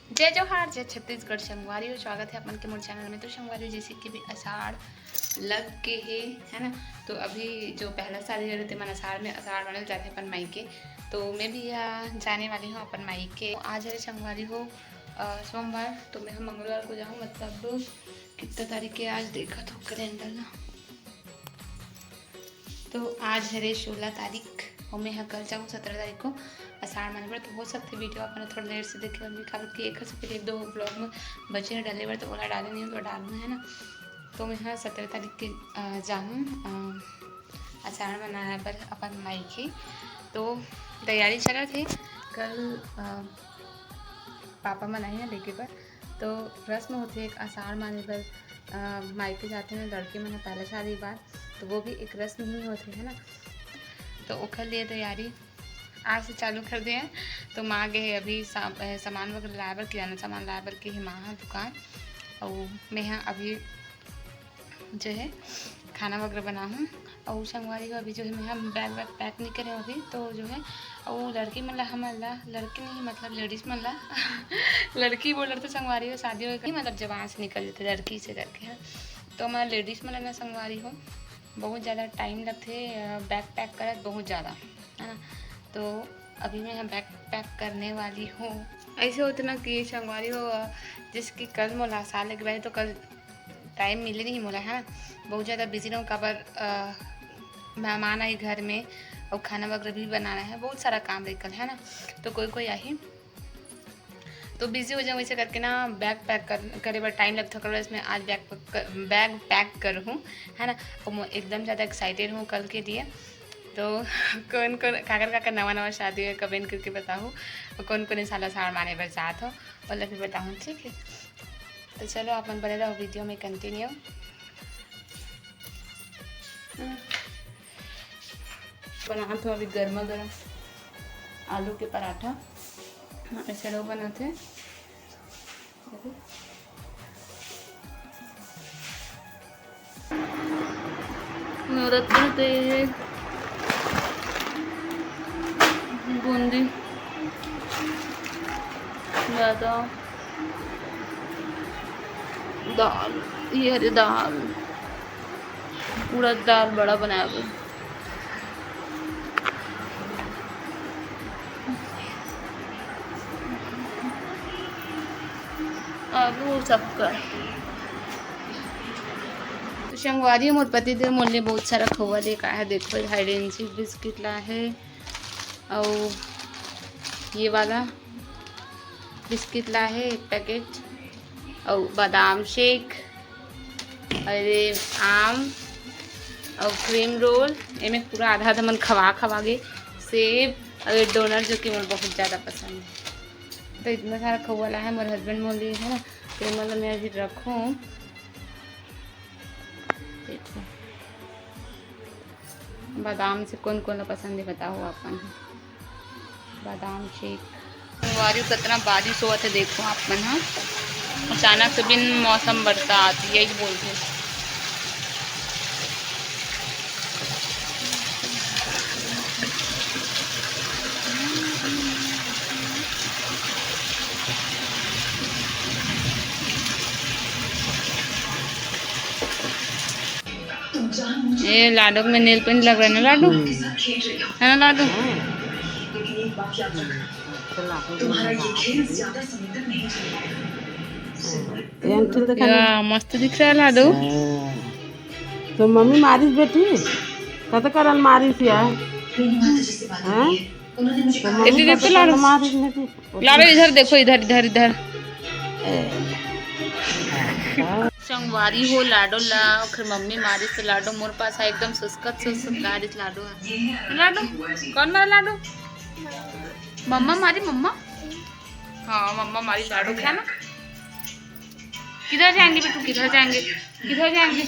जय जोहार, जय छत्तीसगढ़। संगवारी हो स्वागत है अपन के मोर चैनल में। तो संगवारी जैसे कि भी आषाढ़ लग के है ना। तो अभी जो पहला शादी रहते मन आषाढ़ में आषाढ़ बनल जाते अपन माई के। तो मैं भी यहाँ जाने वाली हूँ अपन माई के। आज है संगवारी हो सोमवार। तो मैं मंगलवार को जाऊँ, मतलब कितना तारीख के आज देखा तो कैलेंडर ना। तो आज है 16 तारीख और मैं यहाँ कल जाऊँ 17 तारीख को आषाढ़ माने पर। तो हो सकती वीडियो अपने थोड़ा लेट से देखे और कारण कि एक से फिर एक दो ब्लॉग में बचे हैं डाले तो ओला डाले नहीं तो डालना है ना। तो मैं यहाँ 17 तारीख के जाऊँ आषाढ़ मनाने पर अपन माई की। तो तैयारी चल रही थी। कल पापा मनाए हैं लेके पर। तो रस्म होती है एक आषाढ़ माने पर मायके जाते हैं लड़के मैंने पहले शादी बार। तो वो भी एक रस्म ही होती है ना। तो ओखर लिए तैयारी आज से चालू कर दिए हैं। तो माँ गए अभी सामान वगैरह लाए बर, किराना सामान लाए बर के ही माँ दुकान। और मैं यहाँ अभी जो है खाना वगैरह बना हूँ। और संगवारी को अभी जो है मैं यहाँ बैग वैग पैक नहीं करे अभी। तो जो है और लड़की मन ला हमला लड़की नहीं मतलब लेडीज़ मन ला लड़की बोल रहे थे संगवारी हो शादी हो गई मतलब जवान से निकल जाते लड़की से करके है। तो मैं लेडीज़ मन ला संगवारी हो बहुत ज़्यादा टाइम लगते बैग पैक करत बहुत ज़्यादा है ना। तो अभी मैं यहाँ बैग पैक करने वाली हूँ। ऐसे होते ना कि संगवारी हो जिसकी कल मोला साल लग रहा है तो कल टाइम मिले नहीं मोला है ना। बहुत ज़्यादा बिजी रहूँ काबर मेहमान आई घर में और खाना वगैरह भी बनाना है, बहुत सारा काम रही कल है ना। तो कोई आई तो बिज़ी हो जाऊँ वैसे करके ना। बैग पैक करे बार टाइम लगता है इसमें। आज बैग पैक करूँ है ना। और एकदम ज़्यादा एक्साइटेड हूँ कल के लिए। तो कौन काकर नवा शादी है कमेंट करके बताओ और कौन कौन साल आषाढ़ माने पर साथ हो और फिर बताऊँ, ठीक है। तो चलो अपन बने रहो वीडियो में कंटिन्यू। बना तो अभी गर्मा गर्म आलू के पराठा ऐसे लोग बनाते हैं। बूंदी ज़्यादा दाल, ये हरी दाल उड़द दाल बड़ा बनाया हुआ आलू सबका। तो संगवारी मोर पति देव मोल बहुत सारा खोआ लेकर आया है। देखो हाइडेंसी बिस्किट ला है और ये वाला बिस्किट ला है एक पैकेट और बादाम शेक अरे आम और क्रीम रोल इनमें पूरा आधा आधा मन खवा गए। सेब और डोनट जो कि मुझे बहुत ज़्यादा पसंद है। तो इतना सारा खोआ ला है मेरे हस्बैंड मोल लिए है ना। तो मतलब मैं अभी रखूँ देखो बादाम से कौन कौन पसंद है बताओ अपन। बादाम शेक संगवारी कितना बारिश हुआ था देखो आप मन। हाँ अचानक से बिन मौसम बरसात यही बोलते। ये लाडू में नील पेंट लग रहा है ना लाडू है ना लाडू। मस्त दिख रहा है लाडू। तो मम्मी मारिस बेटी कत करल मारिस या तो लाडू लाडू इधर देखो इधर इधर इधर संगवारी हो लाडो ला फिर मम्मी मारिस तो लाडो मोर पास है एकदम सुस्कत गारिस लाडो है लाडो। कौन मारा लाडो? मम्मा मारी मम्मा। हाँ मम्मा मारी लाडो क्या ना। किधर जाएंगे बेटू किधर जाएंगे किधर जाएंगे।